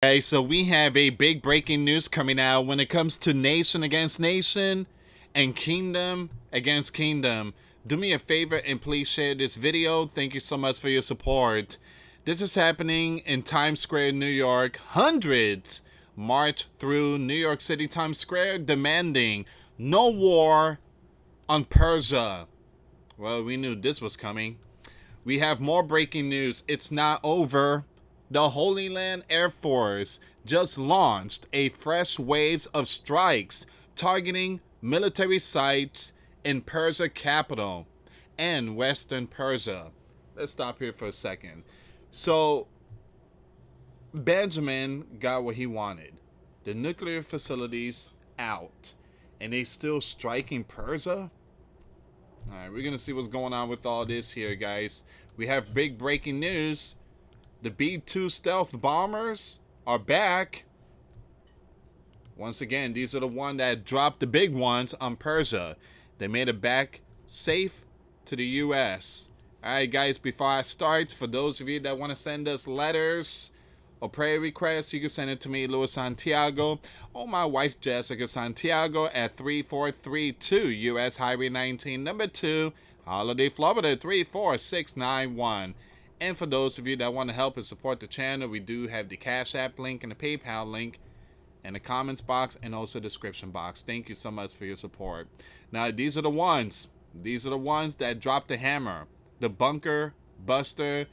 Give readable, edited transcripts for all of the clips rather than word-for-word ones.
Okay, so we have a big breaking news coming out when it comes to nation against nation and kingdom against kingdom. Do me a favor and please share this video. Thank you so much for your support. This is happening in Times Square, New York. Hundreds march through New York City Times Square demanding no war on Persia. Well, we knew this was coming. We have more breaking news. It's not over. The Holy Land Air Force just launched a fresh wave of strikes targeting military sites in Persia capital and Western Persia. Let's stop here for a second. So, Benjamin got what he wanted. The nuclear facilities out. And they still striking Persia? Alright, we're going to see what's going on with all this here, guys. We have big breaking news. The B-2 stealth bombers are back. Once again, these are the ones that dropped the big ones on Persia. They made it back safe to the US. Alright guys, before I start, for those of you that want to send us letters or prayer requests, you can send it to me, US Santiago, or my wife Jessica Santiago at 3432 US Highway 19, number 2, Holiday, Florida 34691. And for those of you that want to help and support the channel, we do have the Cash App link and the PayPal link in the comments box and also description box. Thank you so much for your support. Now, these are the ones. These are the ones that dropped the hammer. The bunker buster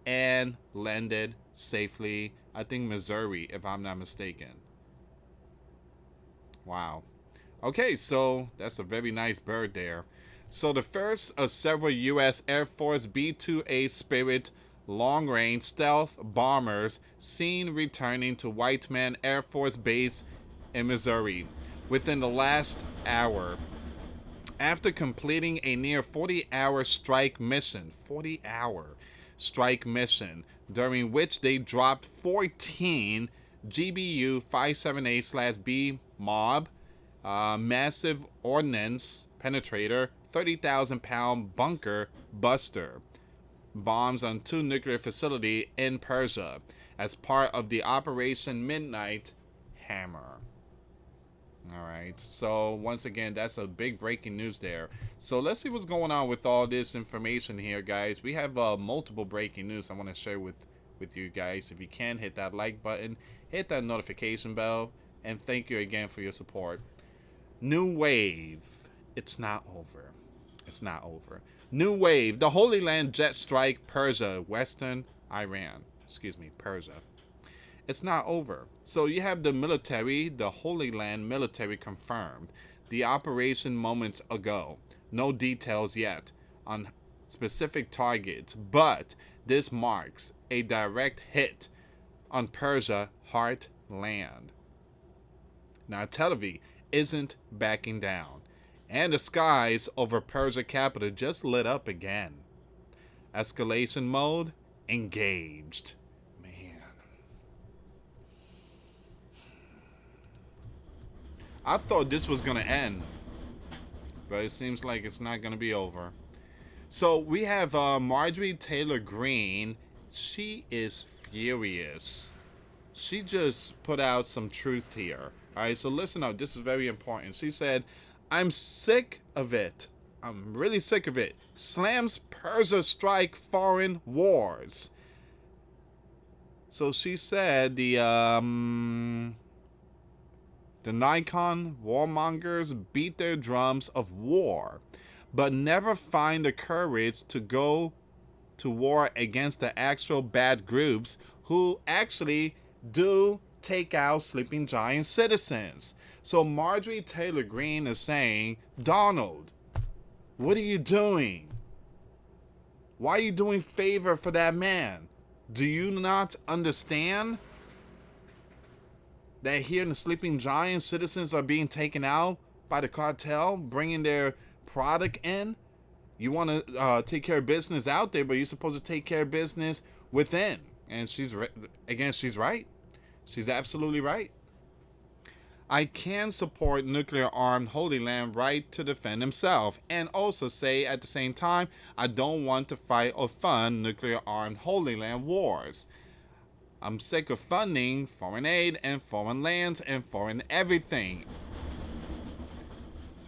and landed safely, I think, Missouri, if I'm not mistaken. Wow. Okay, so that's a very nice bird there. So the first of several U.S. Air Force B-2A Spirit long-range stealth bombers seen returning to Whiteman Air Force Base in Missouri within the last hour. After completing a near 40-hour strike mission, during which they dropped 14 GBU 578/B Mob massive ordnance penetrator 30,000-pound bunker buster bombs on 2 nuclear facilities in Persia as part of the Operation Midnight Hammer. Alright, so once again, that's a big breaking news there. So let's see what's going on with all this information here, guys. We have multiple breaking news I want to share with you guys. If you can, hit that like button, hit that notification bell, and thank you again for your support. New wave. It's not over. It's not over. New wave. The Holy Land jet strike Persia, Western Iran. Persia. It's not over. So you have the military, the Holy Land military confirmed the operation moments ago. No details yet on specific targets, but this marks a direct hit on Persia heartland. Now Tel Aviv isn't backing down, and the skies over Persia capital just lit up again. Escalation mode engaged. Man, I thought this was gonna end, but it seems like it's not gonna be over. So we have Marjorie Taylor Greene. She is furious. She just put out some truth here. Alright, so listen up. This is very important. She said, I'm sick of it. I'm really sick of it. Slams Persia strike foreign wars. So she said the Nikon warmongers beat their drums of war, but never find the courage to go to war against the actual bad groups who actually do take out sleeping giant citizens. So Marjorie Taylor Greene is saying, Donald, what are you doing? Why are you doing favor for that man? Do you not understand that here in the sleeping giant, citizens are being taken out by the cartel, bringing their product in? You want to take care of business out there, but you're supposed to take care of business within. And she's right. She's absolutely right. I can support nuclear-armed Holy Land right to defend himself, and also say at the same time, I don't want to fight or fund nuclear-armed Holy Land wars. I'm sick of funding foreign aid and foreign lands and foreign everything.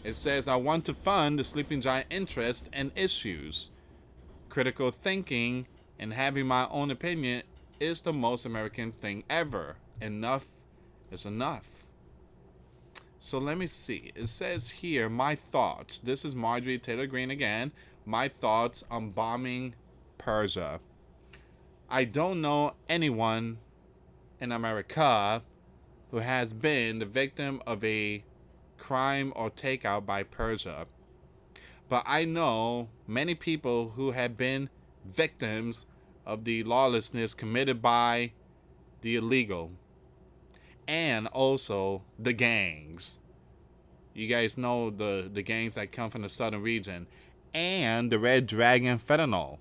It says I want to fund the sleeping giant interest and issues. Critical thinking and having my own opinion is the most American thing ever. Enough is enough. So let me see. It says here, my thoughts. This is Marjorie Taylor Greene again. My thoughts on bombing Persia. I don't know anyone in America who has been the victim of a crime or takeout by Persia. But I know many people who have been victims of the lawlessness committed by the illegal and also the gangs. You guys know the gangs that come from the southern region and the Red Dragon fentanyl.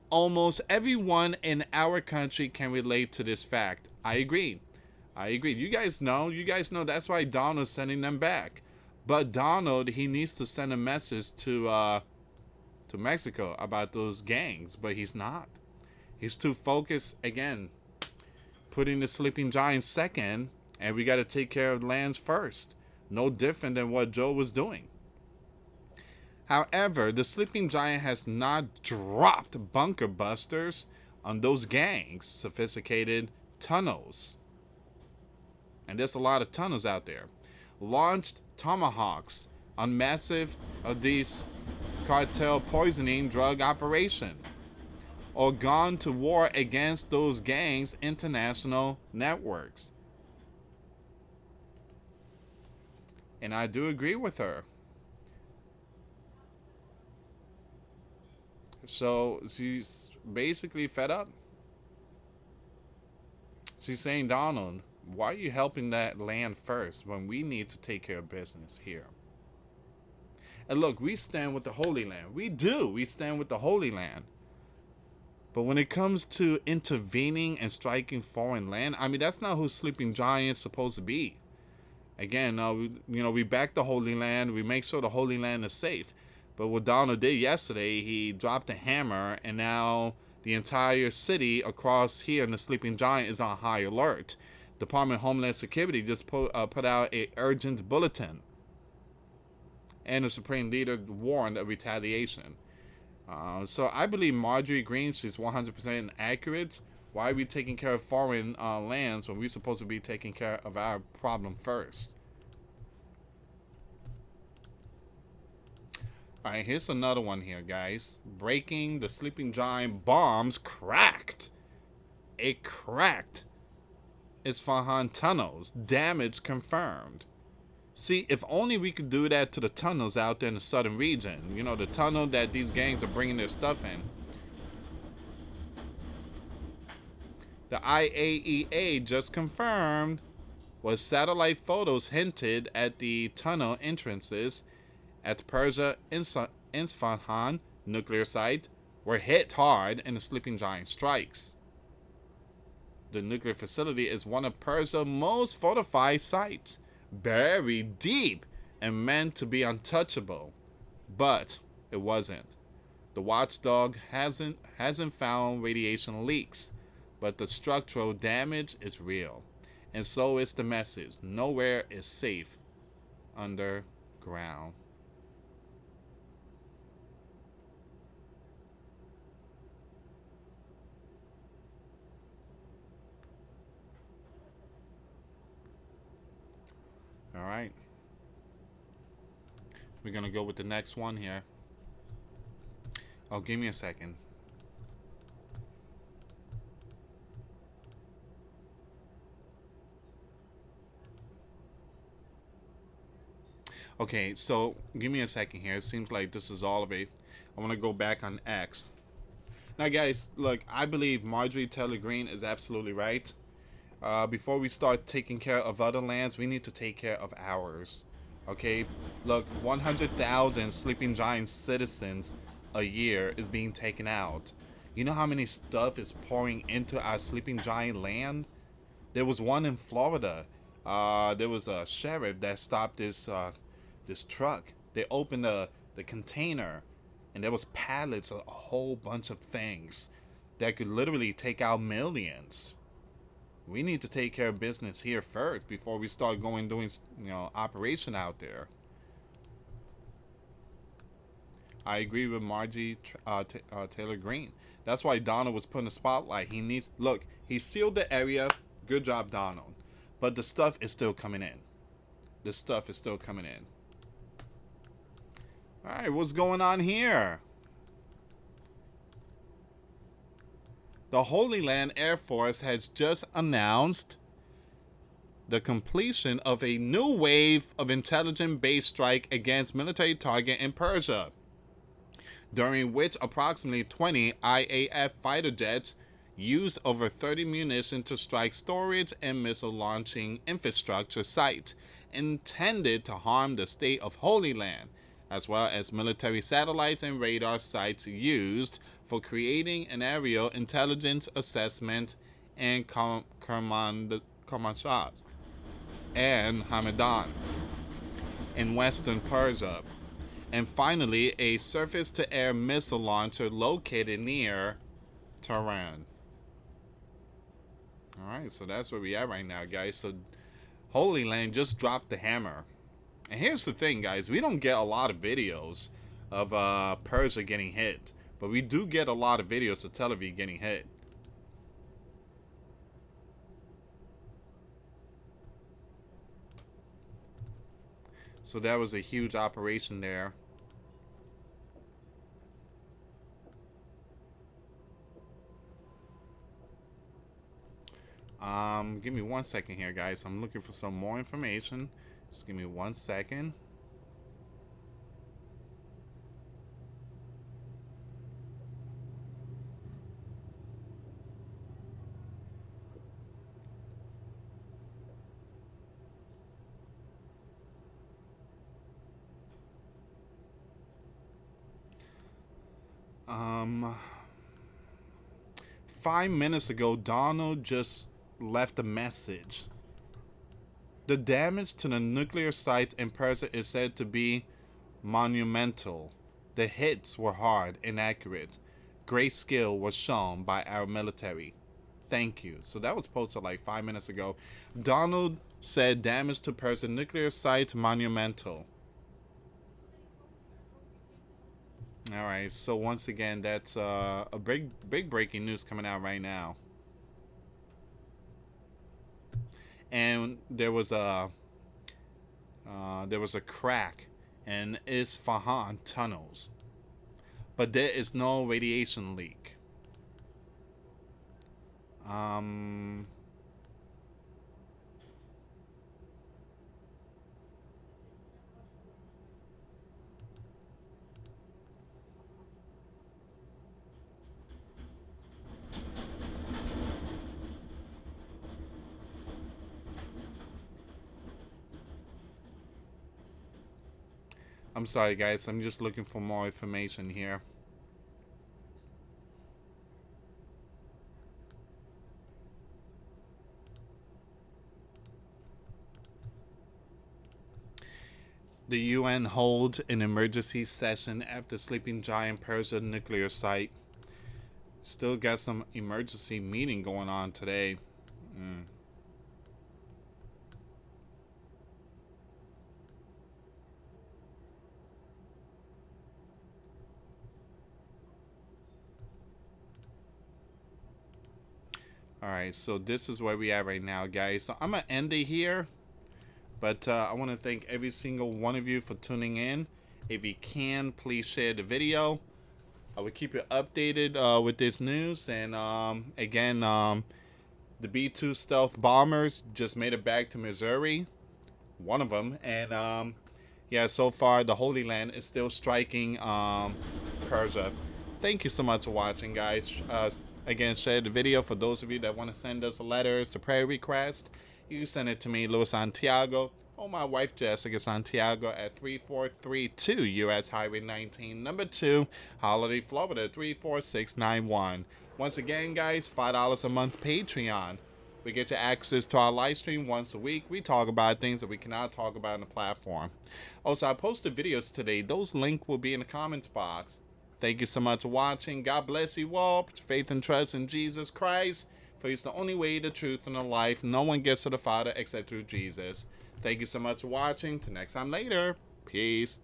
Almost everyone in our country can relate to this fact. I agree. You guys know that's why Donald's sending them back. But Donald, he needs to send a message to Mexico about those gangs, but he's not. He's too focused, again, putting the sleeping giants second, and we got to take care of lands first. No different than what Joe was doing. However, the sleeping giant has not dropped bunker busters on those gangs' sophisticated tunnels. And there's a lot of tunnels out there. Launched tomahawks on massive of these cartel poisoning drug operation. Or gone to war against those gangs' international networks. And I do agree with her. So she's basically fed up. She's saying, Donald, why are you helping that land first when we need to take care of business here? And look, we stand with the Holy Land. We do. We stand with the Holy Land. But when it comes to intervening and striking foreign land, I mean, that's not who Sleeping Giant's supposed to be. Again, we back the Holy Land. We make sure the Holy Land is safe. But what Donald did yesterday, he dropped a hammer, and now the entire city across here in the Sleeping Giant is on high alert. Department of Homeland Security just put out an urgent bulletin. And the Supreme Leader warned of retaliation. So I believe Marjorie Greene, she's 100% accurate. Why are we taking care of foreign lands when we're supposed to be taking care of our problem first? Alright, here's another one here, guys. Breaking the sleeping giant bombs cracked. It cracked Isfahan tunnels. Damage confirmed. See, if only we could do that to the tunnels out there in the southern region. You know, the tunnel that these gangs are bringing their stuff in. The IAEA just confirmed was satellite photos hinted at the tunnel entrances at the Persia Isfahan nuclear site were hit hard in the sleeping giant strikes. The nuclear facility is one of Persia's most fortified sites, buried deep and meant to be untouchable, but it wasn't. The watchdog hasn't found radiation leaks, but the structural damage is real, and so is the message: nowhere is safe underground. All right. We're going to go with the next one here. Oh, give me a second. Okay, so give me a second here. It seems like this is all of it. I want to go back on X. Now, guys, look, I believe Marjorie Taylor Greene is absolutely right. Before we start taking care of other lands, we need to take care of ours. Okay, look, 100,000 sleeping giant citizens a year is being taken out. You know how many stuff is pouring into our sleeping giant land? There was one in Florida. There was a sheriff that stopped this truck. They opened the container, and there was pallets of a whole bunch of things. that could literally take out millions. We need to take care of business here first before we start doing operation out there. I agree with Margie Taylor Greene. That's why Donald was put in the spotlight. Look, he sealed the area. Good job, Donald. But the stuff is still coming in. The stuff is still coming in. All right, what's going on here? The Holy Land Air Force has just announced the completion of a new wave of intelligence-based strike against military target in Persia, during which approximately 20 IAF fighter jets used over 30 munitions to strike storage and missile launching infrastructure sites intended to harm the state of Holy Land, as well as military satellites and radar sites used for creating an aerial intelligence assessment and Kermanshah and Hamadan in western Persia. And finally, a surface-to-air missile launcher located near Tehran. Alright, so that's where we are right now, guys. So Holy Land just dropped the hammer. And here's the thing, guys. We don't get a lot of videos of Persia getting hit. But we do get a lot of videos of Tel Aviv getting hit. So that was a huge operation there. Give me 1 second here, guys. I'm looking for some more information. Just give me 1 second. Um, 5 minutes ago, Donald just left a message. The damage to the nuclear site in Persia is said to be monumental. The hits were hard and accurate. Great skill was shown by our military. Thank you. So that was posted like 5 minutes ago. Donald said damage to Persia nuclear site monumental. All right, so once again, that's a big breaking news coming out right now. And there was a crack in Isfahan tunnels, but there is no radiation leak. I'm sorry, guys. I'm just looking for more information here. The UN holds an emergency session after Sleeping Giant Persia nuclear site. Still got some emergency meeting going on today. Alright, so this is where we are right now, guys. So I'm going to end it here. But I want to thank every single one of you for tuning in. If you can, please share the video. I will keep you updated with this news. And again, the B-2 stealth bombers just made it back to Missouri. One of them. And yeah, so far the Holy Land is still striking Persia. Thank you so much for watching, guys. Again, share the video. For those of you that want to send us letters to prayer request, you send it to me, US Santiago, or my wife, Jessica Santiago, at 3432 US Highway 19, number 2, Holiday, Florida, 34691. Once again, guys, $5 a month Patreon. We get you access to our live stream once a week. We talk about things that we cannot talk about on the platform. Also, I posted videos today. Those links will be in the comments box. Thank you so much for watching. God bless you all. Put your faith and trust in Jesus Christ, for he's the only way, the truth, and the life. No one gets to the Father except through Jesus. Thank you so much for watching. Till next time later. Peace.